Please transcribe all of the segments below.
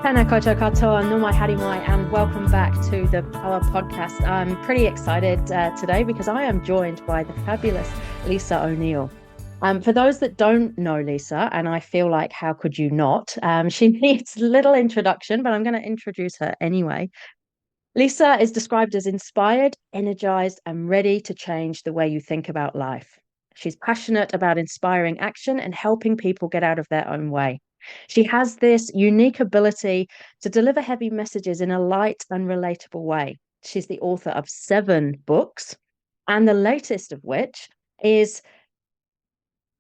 Tēnā koutou katoa, nō mai haere mai, and welcome back to the Power Podcast. I'm pretty excited today because I am joined by the fabulous Lisa O'Neill. For those that don't know Lisa, and I feel like how could you not, she needs little introduction, but I'm going to introduce her anyway. Lisa is described as inspired, energized, and ready to change the way you think about life. She's passionate about inspiring action and helping people get out of their own way. She has this unique ability to deliver heavy messages in a light and relatable way. She's the author of 7 books, and the latest of which is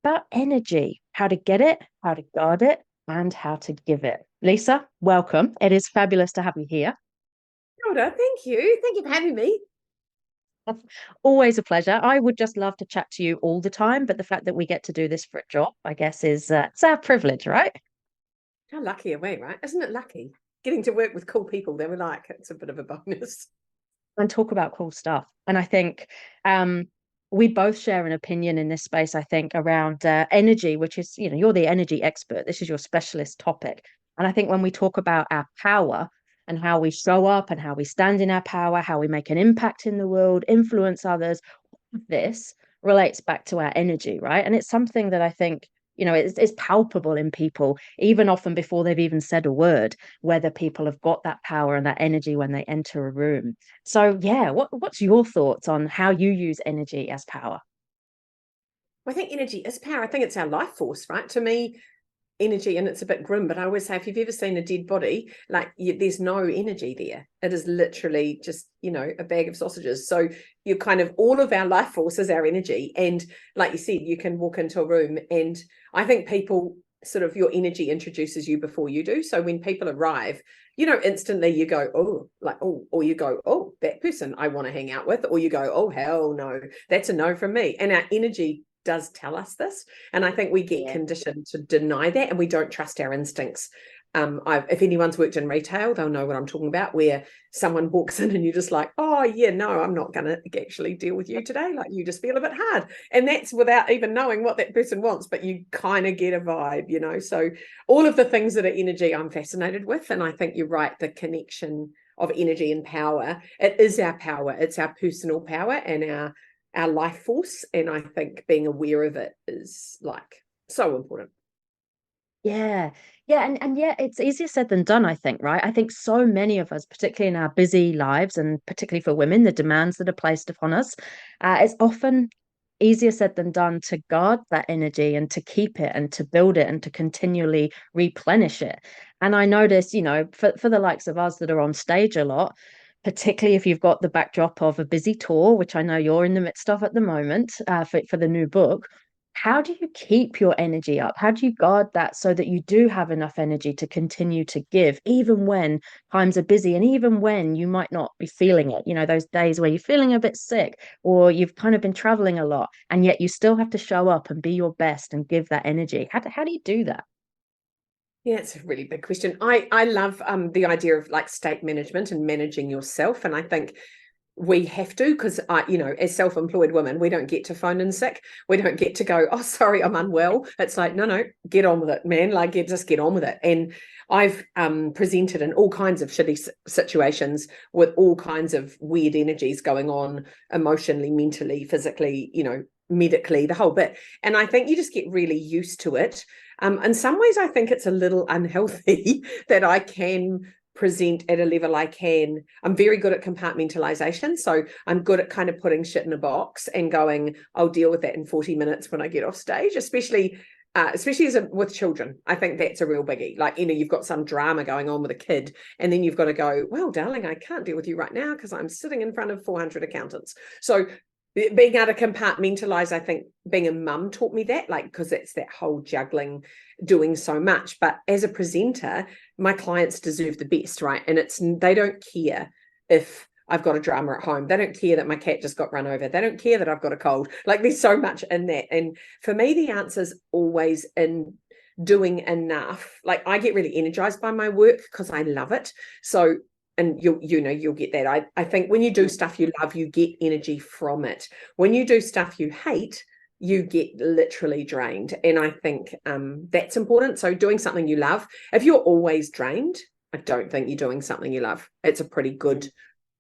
about energy, how to get it, how to guard it, and how to give it. Lisa, welcome. It is fabulous to have you here. Rhoda, thank you. Thank you for having me. Always a pleasure. I would just love to chat to you all the time, but the fact that we get to do this for a job, I guess, is it's our privilege, right? How lucky are we, right? Isn't it lucky? Getting to work with cool people, they were like, it's a bit of a bonus. And talk about cool stuff. And I think we both share an opinion in this space, I think, around energy, which is, you're the energy expert. This is your specialist topic. And I think when we talk about our power and how we show up and how we stand in our power, how we make an impact in the world, influence others, all of this relates back to our energy, right? And it's something that I think, it's palpable in people, even often before they've even said a word, whether people have got that power and that energy when they enter a room. So yeah, what's your thoughts on how you use energy as power? I think energy is power. I think it's our life force, right? To me, energy, and it's a bit grim, but I always say, if you've ever seen a dead body, there's no energy there. It is literally just, a bag of sausages. So you kind of, all of our life force is our energy. And like you said, you can walk into a room, and I think people sort of, your energy introduces you before you do. So when people arrive, instantly you go, or you go, oh, that person I want to hang out with, or you go, oh, hell no, that's a no from me. And our energy does tell us this, and I think we get conditioned to deny that, and we don't trust our instincts. If anyone's worked in retail, they'll know what I'm talking about, where someone walks in and you're just like, oh yeah, no, I'm not going to actually deal with you today, like you just feel a bit hard, and that's without even knowing what that person wants, but you kind of get a vibe, so all of the things that are energy I'm fascinated with. And I think you're right, the connection of energy and power, it is our power, it's our personal power and our life force. And I think being aware of it is like so important. Yeah. And yeah, it's easier said than done, I think, right? I think so many of us, particularly in our busy lives, and particularly for women, the demands that are placed upon us, it's often easier said than done to guard that energy and to keep it and to build it and to continually replenish it. And I notice, for the likes of us that are on stage a lot, particularly if you've got the backdrop of a busy tour, which I know you're in the midst of at the moment, for the new book. How do you keep your energy up? How do you guard that so that you do have enough energy to continue to give, even when times are busy and even when you might not be feeling it? Those days where you're feeling a bit sick or you've kind of been traveling a lot, and yet you still have to show up and be your best and give that energy. How do you do that? Yeah, it's a really big question. I love the idea of like state management and managing yourself. And I think we have to, because as self-employed women, we don't get to phone in sick. We don't get to go, oh, sorry, I'm unwell. It's like, no, get on with it, man. Like, just get on with it. And I've presented in all kinds of shitty situations with all kinds of weird energies going on emotionally, mentally, physically, medically, the whole bit. And I think you just get really used to it. In some ways, I think it's a little unhealthy that I can present at a level I can. I'm very good at compartmentalization. So I'm good at kind of putting shit in a box and going, I'll deal with that in 40 minutes when I get off stage, especially with children. I think that's a real biggie. Like, you've got some drama going on with a kid, and then you've got to go, well, darling, I can't deal with you right now because I'm sitting in front of 400 accountants. So being able to compartmentalize, I think being a mum taught me that, because it's that whole juggling, doing so much. But as a presenter, my clients deserve the best, right? And they don't care if I've got a drama at home. They don't care that my cat just got run over. They don't care that I've got a cold. Like, there's so much in that. And for me, the answer is always in doing enough. Like, I get really energized by my work because I love it. So, and you'll get that. I think when you do stuff you love, you get energy from it. When you do stuff you hate, you get literally drained. And I think that's important. So doing something you love, if you're always drained, I don't think you're doing something you love. It's a pretty good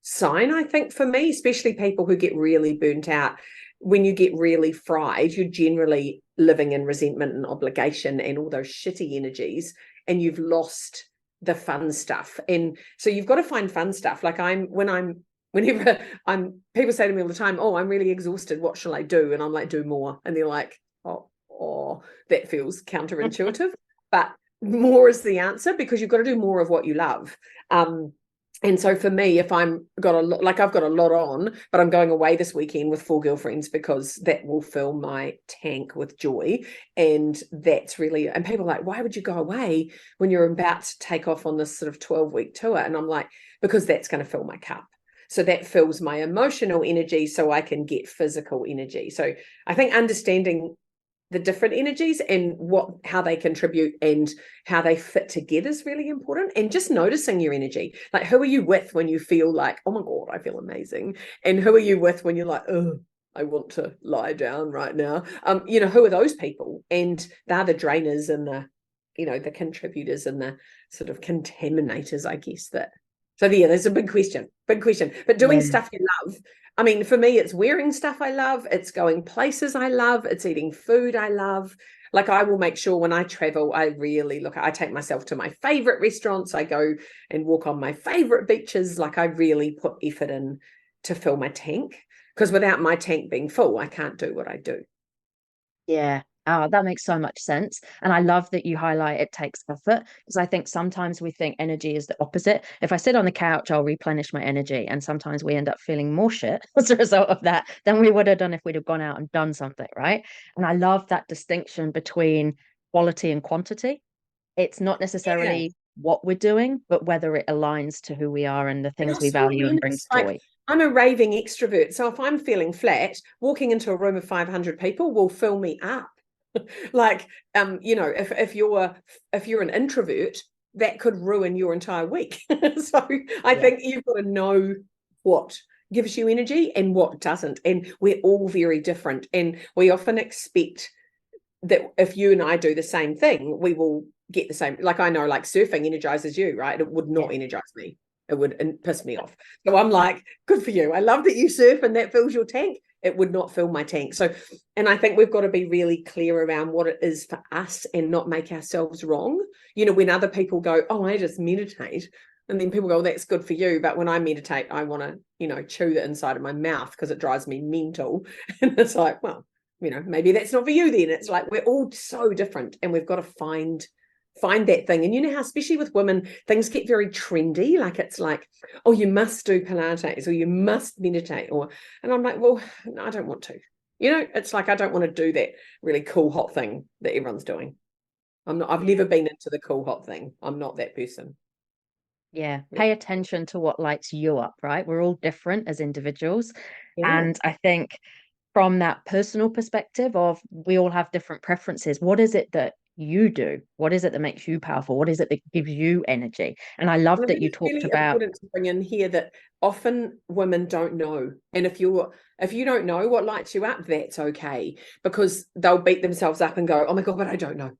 sign, I think, for me, especially people who get really burnt out. When you get really fried, you're generally living in resentment and obligation and all those shitty energies, and you've lost the fun stuff. And so you've got to find fun stuff. Like whenever people say to me all the time, oh, I'm really exhausted, what shall I do? And I'm like, do more. And they're like, oh, that feels counterintuitive. But more is the answer, because you've got to do more of what you love. And so for me, if I've got a lot on, but I'm going away this weekend with 4 girlfriends, because that will fill my tank with joy. And that's really, and people are like, why would you go away when you're about to take off on this sort of 12-week tour? And I'm like, because that's going to fill my cup. So that fills my emotional energy so I can get physical energy. So I think understanding the different energies and how they contribute and how they fit together is really important. And just noticing your energy. Like, who are you with when you feel like, oh my God, I feel amazing? And who are you with when you're like, oh, I want to lie down right now? Who are those people? And they're the drainers and the contributors and the sort of contaminators, I guess. So yeah, there's a big question. But doing stuff you love, I mean, for me, it's wearing stuff I love. It's going places I love. It's eating food I love. Like, I will make sure when I travel, I take myself to my favorite restaurants. I go and walk on my favorite beaches. Like, I really put effort in to fill my tank, because without my tank being full, I can't do what I do. Yeah. Oh, that makes so much sense. And I love that you highlight it takes effort, because I think sometimes we think energy is the opposite. If I sit on the couch, I'll replenish my energy. And sometimes we end up feeling more shit as a result of that than we would have done if we'd have gone out and done something, right? And I love that distinction between quality and quantity. It's not Yeah. necessarily what we're doing, but whether it aligns to who we are and the And things we also, I value and mean, brings it's like, joy. I'm a raving extrovert. So if I'm feeling flat, walking into a room of 500 people will fill me up. Like, if you're an introvert, that could ruin your entire week. So I think you've got to know what gives you energy and what doesn't. And we're all very different. And we often expect that if you and I do the same thing, we will get the same. Like, I know, like, surfing energizes you, right? It would not energize me. It would piss me off. So I'm like, good for you. I love that you surf and that fills your tank. It would not fill my tank. So, and I think we've got to be really clear around what it is for us and not make ourselves wrong. When other people go, oh, I just meditate. And then people go, that's good for you. But when I meditate, I want to, chew the inside of my mouth because it drives me mental. And it's like, well, maybe that's not for you then. It's like, we're all so different, and we've got to find that thing. And how, especially with women, things get very trendy. Like, it's like, oh, you must do Pilates, or you must meditate, and I'm like, well, no, I don't want to. It's like, I don't want to do that really cool hot thing that everyone's doing. I've never been into the cool hot thing. I'm not that person. Yeah, pay attention to what lights you up, right? We're all different as individuals. Yeah. And I think from that personal perspective of, we all have different preferences. What is it that you do? What is it that makes you powerful? What is it that gives you energy? And I love that you talked really about. Important to bring in here that often women don't know. And if you don't know what lights you up, that's okay, because they'll beat themselves up and go, oh my God, but I don't know.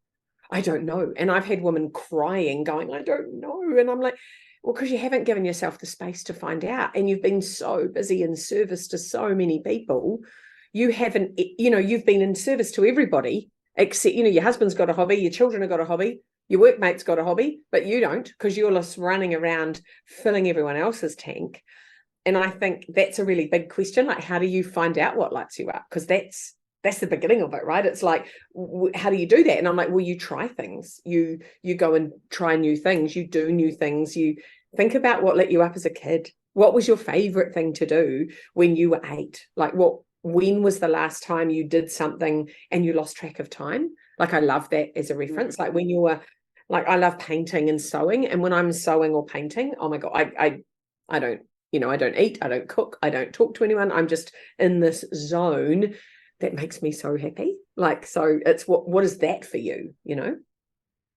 And I've had women crying, going, I don't know. And I'm like, well, because you haven't given yourself the space to find out. And you've been so busy in service to so many people. You haven't, you've been in service to everybody, except, your husband's got a hobby, your children have got a hobby, your workmate's got a hobby, but you don't, because you're just running around filling everyone else's tank. And I think that's a really big question. Like, how do you find out what lights you up? Because that's the beginning of it, right? It's like, how do you do that? And I'm like, well, you try things. You go and try new things. You do new things. You think about what lit you up as a kid. What was your favorite thing to do when you were 8? Like, when was the last time you did something and you lost track of time? Like, I love that as a reference. Like, when you were, like, I love painting and sewing. And when I'm sewing or painting, oh my God, I don't, I don't eat, I don't cook, I don't talk to anyone. I'm just in this zone that makes me so happy. Like, so it's what is that for you,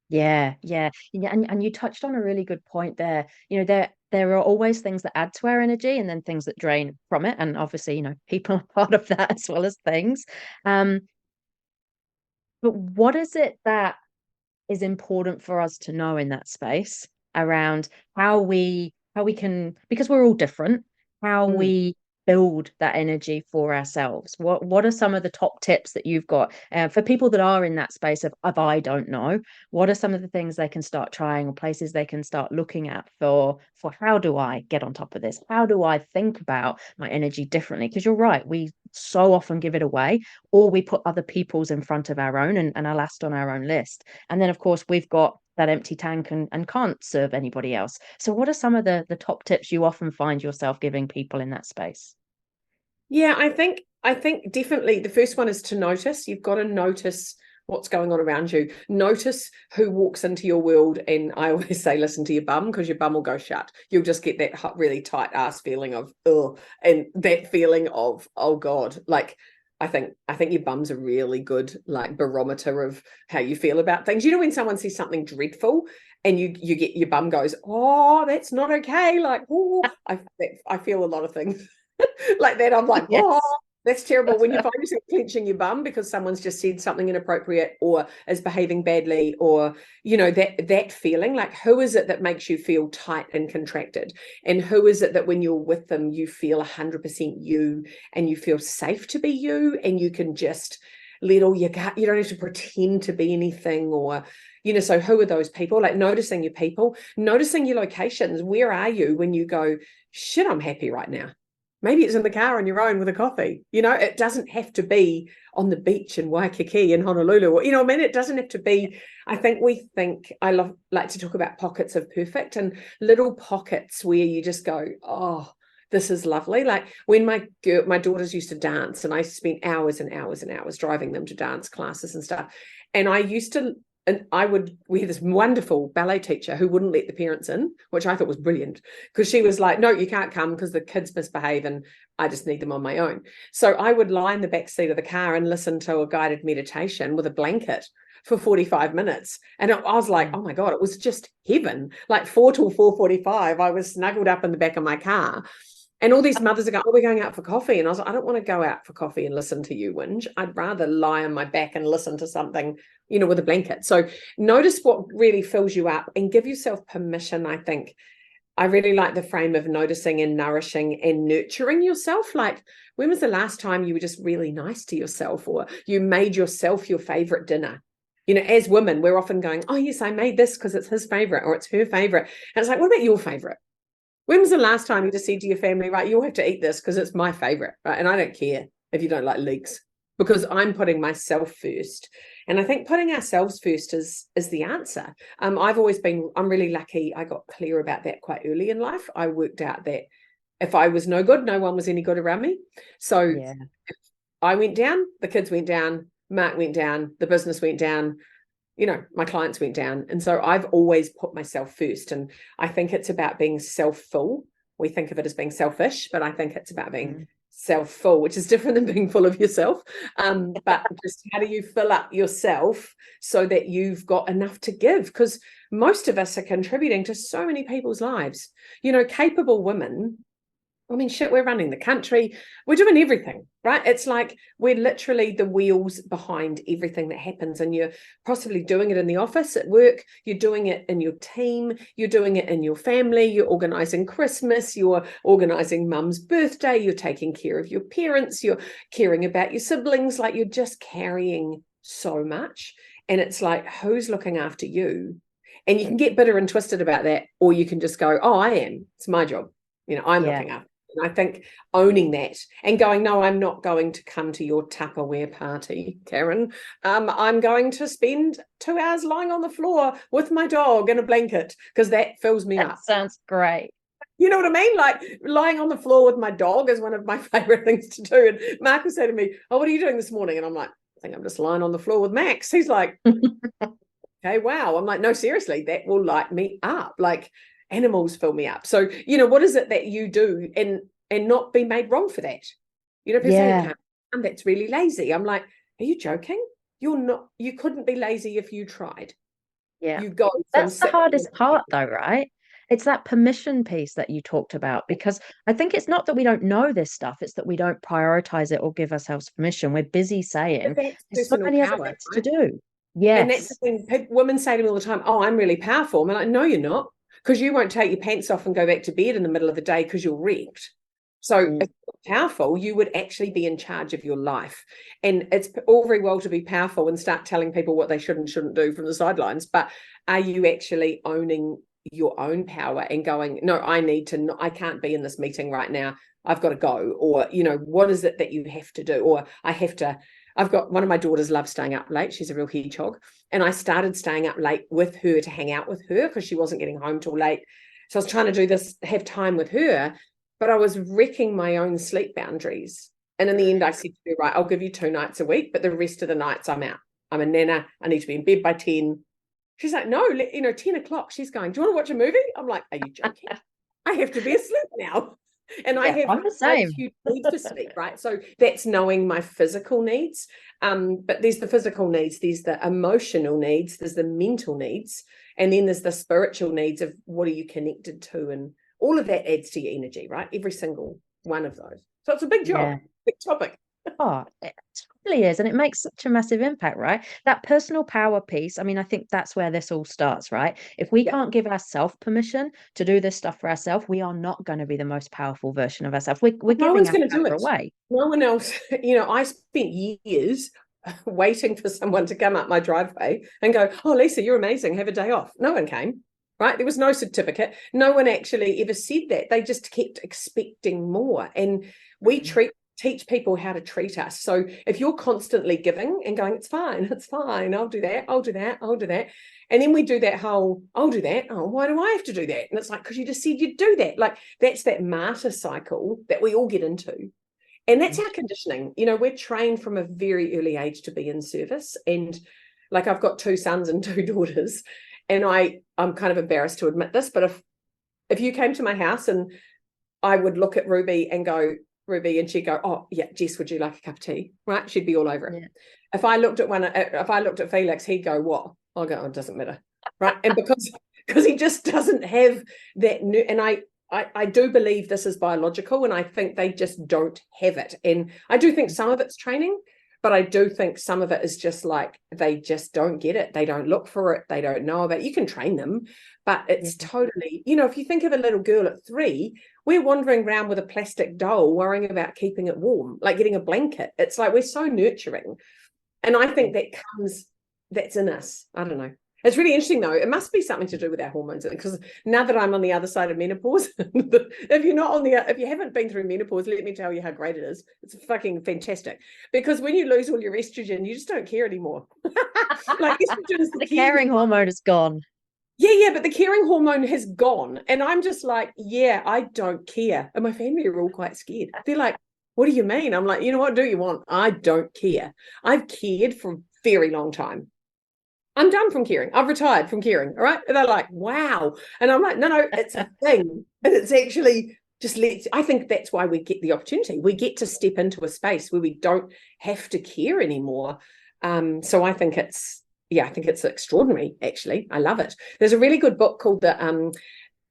Yeah. And you touched on a really good point there. There are always things that add to our energy and then things that drain from it. And obviously, people are part of that as well as things. But what is it that is important for us to know in that space? around how we can, because we're all different, how Mm. we build that energy for ourselves. What are some of the top tips that you've got for people that are in that space of I don't know? What are some of the things they can start trying, or places they can start looking at for how do I get on top of this? How do I think about my energy differently? Because you're right, we so often give it away, or we put other people's in front of our own, and are last on our own list. And then of course we've got that empty tank and can't serve anybody else. So what are some of the top tips you often find yourself giving people in that space? Yeah, I think definitely the first one is to notice. You've got to notice what's going on around you. Notice who walks into your world. And I always say, listen to your bum, because your bum will go shut. You'll just get that really tight ass feeling of, oh, and that feeling of, oh God, like I think your bum's a really good like barometer of how you feel about things. You know, when someone says something dreadful and you get your bum goes, oh, that's not okay. Like, oh, I feel a lot of things like that. I'm like, oh, Yes. that's terrible. When you find yourself clenching your bum because someone's just said something inappropriate or is behaving badly, or that feeling, like, who is it that makes you feel tight and contracted, and who is it that when you're with them you feel 100% you, and you feel safe to be you, and you can just let all your gut, you don't have to pretend to be anything, or so who are those people? Like, noticing your people, noticing your locations. Where are you when you go, shit, I'm happy right now? Maybe it's in the car on your own with a coffee. It doesn't have to be on the beach in Waikiki in Honolulu. Or, I mean, it doesn't have to be. I think I like to talk about pockets of perfect, and little pockets where you just go, oh, this is lovely. Like when my daughters used to dance, and I spent hours and hours and hours driving them to dance classes and stuff. And I used to, and we had this wonderful ballet teacher who wouldn't let the parents in, which I thought was brilliant, because she was like, no, you can't come because the kids misbehave and I just need them on my own. So I would lie in the back seat of the car and listen to a guided meditation with a blanket for 45 minutes. And I was like, oh my God, it was just heaven. Like 4 till 4:45, I was snuggled up in the back of my car. And all these mothers are going, oh, we're going out for coffee. And I was like, I don't want to go out for coffee and listen to you whinge. I'd rather lie on my back and listen to something, with a blanket. So notice what really fills you up and give yourself permission. I think I really like the frame of noticing and nourishing and nurturing yourself. Like, when was the last time you were just really nice to yourself, or you made yourself your favorite dinner? As women, we're often going, oh, yes, I made this because it's his favorite or it's her favorite. And it's like, what about your favorite? When was the last time you just said to your family, right, you'll have to eat this because it's my favorite, right? And I don't care if you don't like leeks, because I'm putting myself first. And I think putting ourselves first is the answer. I'm really lucky. I got clear about that quite early in life. I worked out that if I was no good, no one was any good around me. So Yeah. if I went down, the kids went down, Mark went down, the business went down, my clients went down. And so I've always put myself first. And I think it's about being self-full. We think of it as being selfish, but I think it's about being self-full, which is different than being full of yourself. But just how do you fill up yourself so that you've got enough to give? Because most of us are contributing to so many people's lives. Capable women, I mean, shit, we're running the country. We're doing everything, right? It's like we're literally the wheels behind everything that happens. And you're possibly doing it in the office, at work. You're doing it in your team. You're doing it in your family. You're organising Christmas. You're organising mum's birthday. You're taking care of your parents. You're caring about your siblings. Like, you're just carrying so much. And it's like, who's looking after you? And you can get bitter and twisted about that, or you can just go, oh, I am. It's my job. I'm looking after. And I think owning that and going, no, I'm not going to come to your Tupperware party, Karen. I'm going to spend 2 hours lying on the floor with my dog in a blanket, because that fills me up. Sounds great. You know what I mean? Like, lying on the floor with my dog is one of my favorite things to do. And Mark will say to me, oh, what are you doing this morning? And I'm like, I think I'm just lying on the floor with Max. He's like, okay, wow. I'm like, no, seriously, that will light me up. Like, animals fill me up. So, what is it that you do and not be made wrong for that? People say, that's really lazy. I'm like, are you joking? You couldn't be lazy if you tried. Yeah. You go That's the hardest part though, right? It's that permission piece that you talked about, because I think it's not that we don't know this stuff, it's that we don't prioritize it or give ourselves permission. We're busy saying there's so many other things to do. And that's Yes. the thing. Women say to me all the time, oh, I'm really powerful. I'm like, no, you're not. because you won't take your pants off and go back to bed in the middle of the day because you're wrecked. So if you're powerful, you would actually be in charge of your life. And it's all very well to be powerful and start telling people what they should and shouldn't do from the sidelines, but are you actually owning your own power and going, no, I can't be in this meeting right now, I've got to go? Or, what is it that you have to do? Or I've got one of my daughters loves staying up late. She's a real hedgehog. And I started staying up late with her to hang out with her because she wasn't getting home till late. So I was trying to do this, have time with her, but I was wrecking my own sleep boundaries. And in the end, I said to her, right, I'll give you 2 nights a week, but the rest of the nights I'm out. I'm a nana. I need to be in bed by 10. She's like, no, 10 o'clock. She's going, do you want to watch a movie? I'm like, are you joking? I have to be asleep now. And I have huge need for sleep, right? So that's knowing my physical needs. But there's the physical needs, there's the emotional needs, there's the mental needs, and then there's the spiritual needs of what are you connected to, and all of that adds to your energy, right? Every single one of those. So it's a big job, big topic. Oh, it totally is. And it makes such a massive impact, right? That personal power piece. I mean, I think that's where this all starts, right? If we can't give ourselves permission to do this stuff for ourselves, we are not going to be the most powerful version of ourselves. We're no one's giving going to do it away. No one else. I spent years waiting for someone to come up my driveway and go, oh, Lisa, you're amazing. Have a day off. No one came, right? There was no certificate. No one actually ever said that. They just kept expecting more. And we teach people how to treat us. So if you're constantly giving and going, it's fine, I'll do that. And then we do that whole, I'll do that. Oh, why do I have to do that? And it's like, because you just said you'd do that. Like, that's that martyr cycle that we all get into. And that's our conditioning. We're trained from a very early age to be in service. And like, I've got 2 sons and 2 daughters, and I'm kind of embarrassed to admit this, but if you came to my house and I would look at Ruby and go, Ruby, and she'd go, oh yeah, Jess, would you like a cup of tea? Right? She'd be all over it. Yeah. If I looked at Felix, he'd go, what? I'll go, oh, it doesn't matter. Right? And because he just doesn't have that new, and I do believe this is biological, and I think they just don't have it. And I do think some of it's training, but I do think some of it is just like, they just don't get it. They don't look for it. They don't know about it. You can train them, but it's totally, if you think of a little girl at 3, we're wandering around with a plastic doll, worrying about keeping it warm, like getting a blanket. It's like, we're so nurturing. And I think that's in us. I don't know. It's really interesting though. It must be something to do with our hormones, because now that I'm on the other side of menopause, if you haven't been through menopause, let me tell you how great it is. It's fucking fantastic, because when you lose all your estrogen, you just don't care anymore. Like, estrogen is the caring hormone is gone. Yeah, but the caring hormone has gone. And I'm just like, yeah, I don't care. And my family are all quite scared. They're like, what do you mean? I'm like, what do you want? I don't care. I've cared for a very long time. I'm done from caring. I've retired from caring. All right. And they're like, wow. And I'm like, no, it's a thing. And it's actually just I think that's why we get the opportunity. We get to step into a space where we don't have to care anymore. So I think it's extraordinary, actually. I love it. There's a really good book called The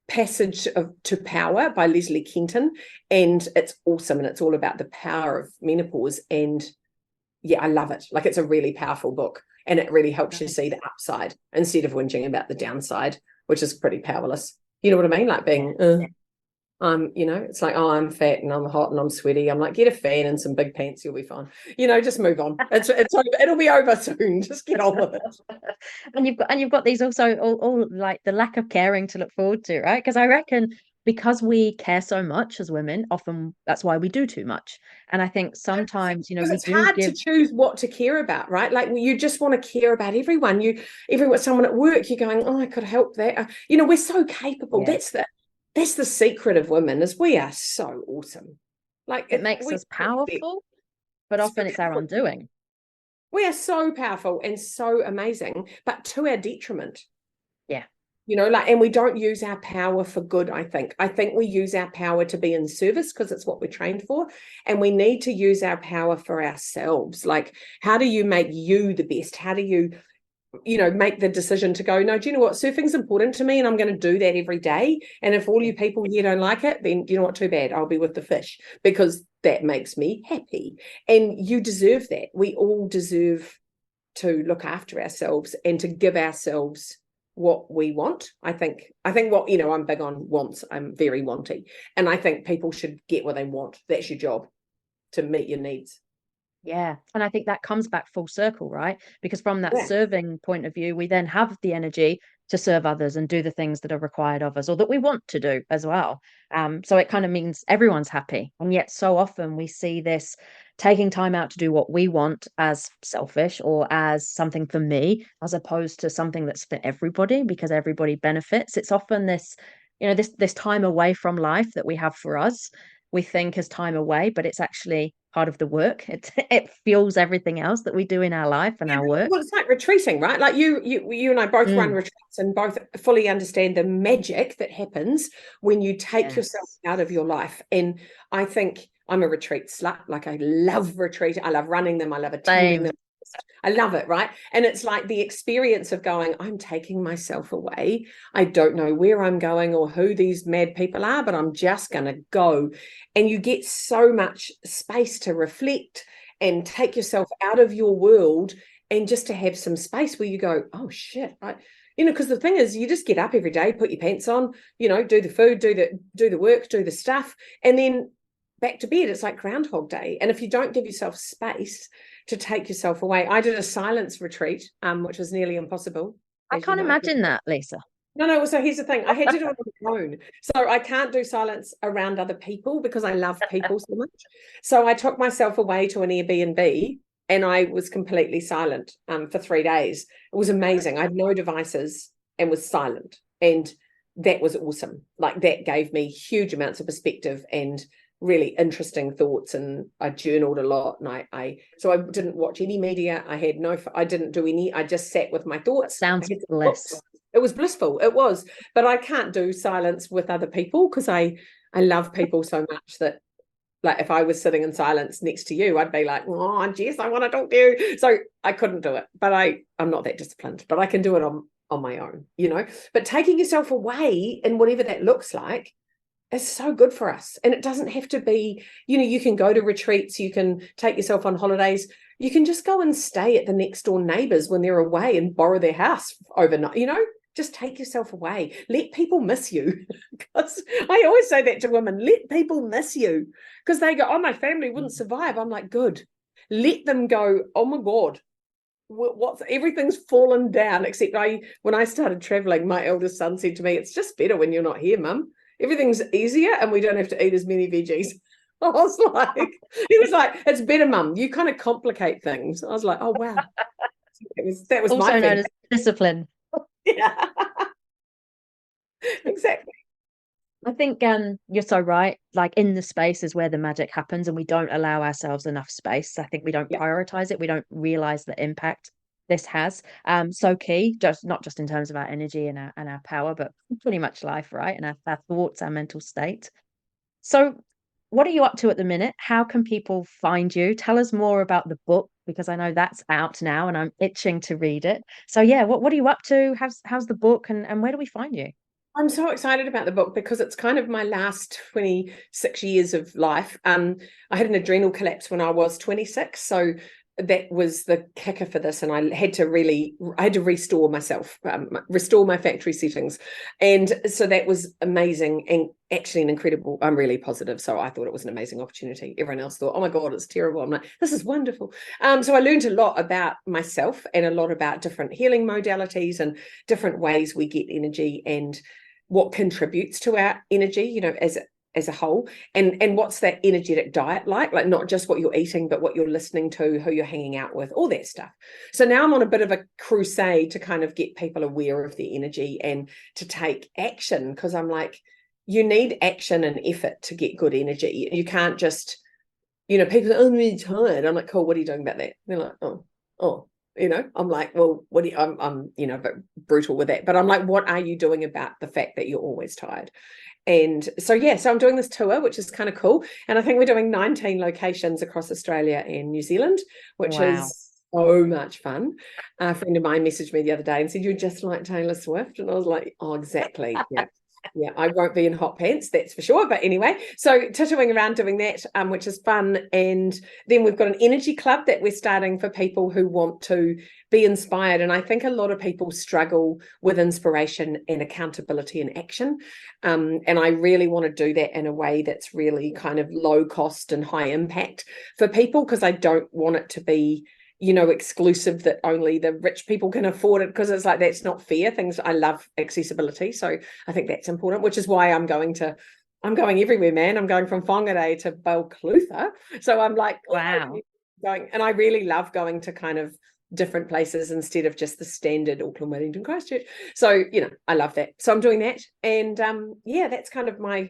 Passage to Power by Leslie Kenton. And it's awesome. And it's all about the power of menopause. And yeah, I love it. Like, it's a really powerful book. And it really helps you see the upside instead of whinging about the downside, which is pretty powerless. You know what I mean? Like being, it's like, oh, I'm fat and I'm hot and I'm sweaty. I'm like, get a fan and some big pants, you'll be fine. Just move on. It'll be over soon. Just get on with it. And you've got these also all like the lack of caring to look forward to, right? Because I reckon, because we care so much as women, often that's why we do too much. And I think sometimes, it's hard to choose what to care about, right? Like, you just want to care about everyone. Someone at work, you're going, oh, I could help that. We're so capable. Yeah. That's the secret of women, is we are so awesome. Like, it makes us powerful, but often it's our undoing. We are so powerful and so amazing, but to our detriment. Yeah. And we don't use our power for good, I think. I think we use our power to be in service because it's what we're trained for. And we need to use our power for ourselves. Like, how do you make you the best? How do you, make the decision to go, no, do you know what? Surfing's important to me and I'm going to do that every day. And if all you people here don't like it, then you know what? Too bad. I'll be with the fish, because that makes me happy. And you deserve that. We all deserve to look after ourselves and to give ourselves what we want. I think what, I'm big on wants. I'm very wanty. And I think people should get what they want. That's your job, to meet your needs. Yeah. And I think that comes back full circle, right? Because from that Yeah. serving point of view, we then have the energy to serve others and do the things that are required of us or that we want to do as well. So it kind of means everyone's happy. And yet so often we see this taking time out to do what we want as selfish or as something for me, as opposed to something that's for everybody because everybody benefits. It's often this, this time away from life that we have for us, we think as time away, but it's actually part of the work. It fuels everything else that we do in our life and our work. Well, it's like retreating, right? Like you and I both run retreats and both fully understand the magic that happens when you take yourself out of your life. And I think I'm a retreat slut. Like, I love retreat. I love running them. I love attending them. I love it, right? And it's like the experience of going, I'm taking myself away. I don't know where I'm going or who these mad people are, but I'm just going to go. And you get so much space to reflect and take yourself out of your world, and just to have some space where you go, oh shit, right? Because the thing is, you just get up every day, put your pants on, do the food, do the work, do the stuff, and then back to bed. It's like Groundhog Day. And if you don't give yourself space to take yourself away, I did a silence retreat, which was nearly impossible. I can't imagine that, Lisa. No. So here's the thing. I had to do it on my own. So I can't do silence around other people because I love people so much. So I took myself away to an Airbnb and I was completely silent for 3 days. It was amazing. I had no devices and was silent. And that was awesome. Like, that gave me huge amounts of perspective and really interesting thoughts, and I journaled a lot, and so I didn't watch any media. I didn't do any. I just sat with my thoughts. Sounds bliss. It was blissful. It was, but I can't do silence with other people because I love people so much that, like, if I was sitting in silence next to you, I'd be like, oh, Jess, I want to talk to you. So I couldn't do it, but I'm not that disciplined, but I can do it on my own, But taking yourself away, and whatever that looks like, is so good for us. And it doesn't have to be, you can go to retreats, you can take yourself on holidays, you can just go and stay at the next door neighbors when they're away and borrow their house overnight, just take yourself away. Let people miss you. Because I always say that to women, let people miss you, because they go, oh, my family wouldn't survive. I'm like, good. Let them go, oh my God, everything's fallen down. Except when I started traveling, my eldest son said to me, it's just better when you're not here, Mum. Everything's easier and we don't have to eat as many veggies. I was like, he was like, it's better, Mum. You kind of complicate things. I was like, oh, wow. That was also my known as discipline. Yeah, exactly. I think you're so right. Like, in the space is where the magic happens, and we don't allow ourselves enough space. I think we don't prioritize it. We don't realize the impact this has. So key, not just in terms of our energy and our power, but pretty much life, right? And our thoughts, our mental state. So what are you up to at the minute? How can people find you? Tell us more about the book, because I know that's out now and I'm itching to read it. So yeah, what are you up to? How's the book, and where do we find you? I'm so excited about the book because it's kind of my last 26 years of life. I had an adrenal collapse when I was 26. So that was the kicker for this, and I had to restore myself, restore my factory settings, and so that was amazing and actually an incredible. I'm really positive, so I thought it was an amazing opportunity. Everyone else thought, oh my God, it's terrible. I'm like, this is wonderful. So I learned a lot about myself and a lot about different healing modalities and different ways we get energy and what contributes to our energy, as a whole, and what's that energetic diet like not just what you're eating, but what you're listening to, who you're hanging out with, all that stuff. So now I'm on a bit of a crusade to kind of get people aware of their energy and to take action, because I'm like, you need action and effort to get good energy. You can't just, people say, oh, I'm really tired. I'm like, cool, what are you doing about that? They're like, oh, I'm like, well, what do you, I'm a bit brutal with that, but I'm like, what are you doing about the fact that you're always tired? And so I'm doing this tour, which is kind of cool. And I think we're doing 19 locations across Australia and New Zealand, which is so much fun. A friend of mine messaged me the other day and said, you're just like Taylor Swift. And I was like, oh, exactly. Yeah. Yeah, I won't be in hot pants, that's for sure. But anyway, so tittering around doing that, which is fun. And then we've got an energy club that we're starting for people who want to be inspired. And I think a lot of people struggle with inspiration and accountability and action. And I really want to do that in a way that's really kind of low cost and high impact for people, because I don't want it to be, exclusive, that only the rich people can afford it, because it's like, that's not fair. I love accessibility. So I think that's important, which is why I'm going everywhere, man. I'm going from Whangarei to Balclutha. So I'm like, Wow. going, and I really love going to kind of different places instead of just the standard Auckland, Wellington, Christchurch. So, I love that. So I'm doing that. And that's kind of my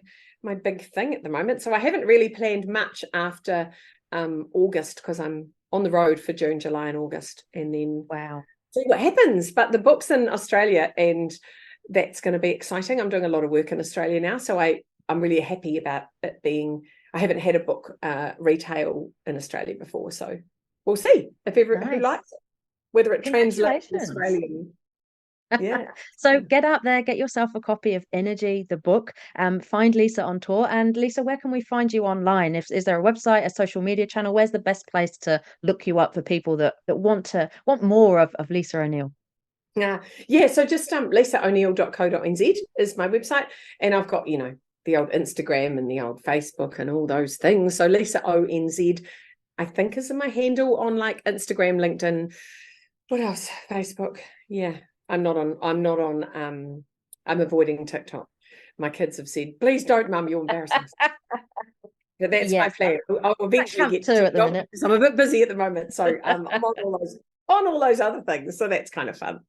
big thing at the moment. So I haven't really planned much after August, because I'm on the road for June, July, and August, and then see what happens. But the book's in Australia, and that's going to be exciting. I'm doing a lot of work in Australia now, so I'm really happy about it being. I haven't had a book retail in Australia before, so we'll see if everybody likes it, whether it translates to Australian. Yeah. So get out there, get yourself a copy of Energy, the book. Find Lisa on tour. And Lisa, where can we find you online? Is there a website, a social media channel? Where's the best place to look you up for people that want more of Lisa O'Neill? So just lisao'neill.co.nz is my website, and I've got the old Instagram and the old Facebook and all those things. So Lisa ONZ, I think, is my handle on like Instagram, LinkedIn. What else? Facebook. Yeah. I'm avoiding TikTok. My kids have said, please don't, Mum, you're embarrassing. But that's my plan. I'll eventually get to at the minute, because I'm a bit busy at the moment. So I'm on all those other things. So that's kind of fun.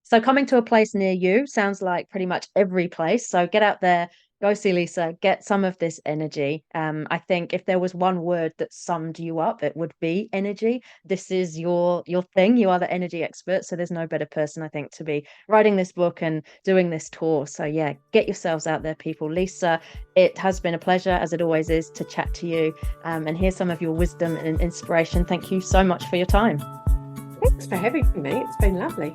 So coming to a place near you sounds like pretty much every place. So get out there, go see Lisa, get some of this energy. I think if there was one word that summed you up, it would be energy. This is your thing. You are the energy expert. So there's no better person, I think, to be writing this book and doing this tour. So yeah, get yourselves out there, people. Lisa, it has been a pleasure, as it always is, to chat to you and hear some of your wisdom and inspiration. Thank you so much for your time. Thanks for having me. It's been lovely.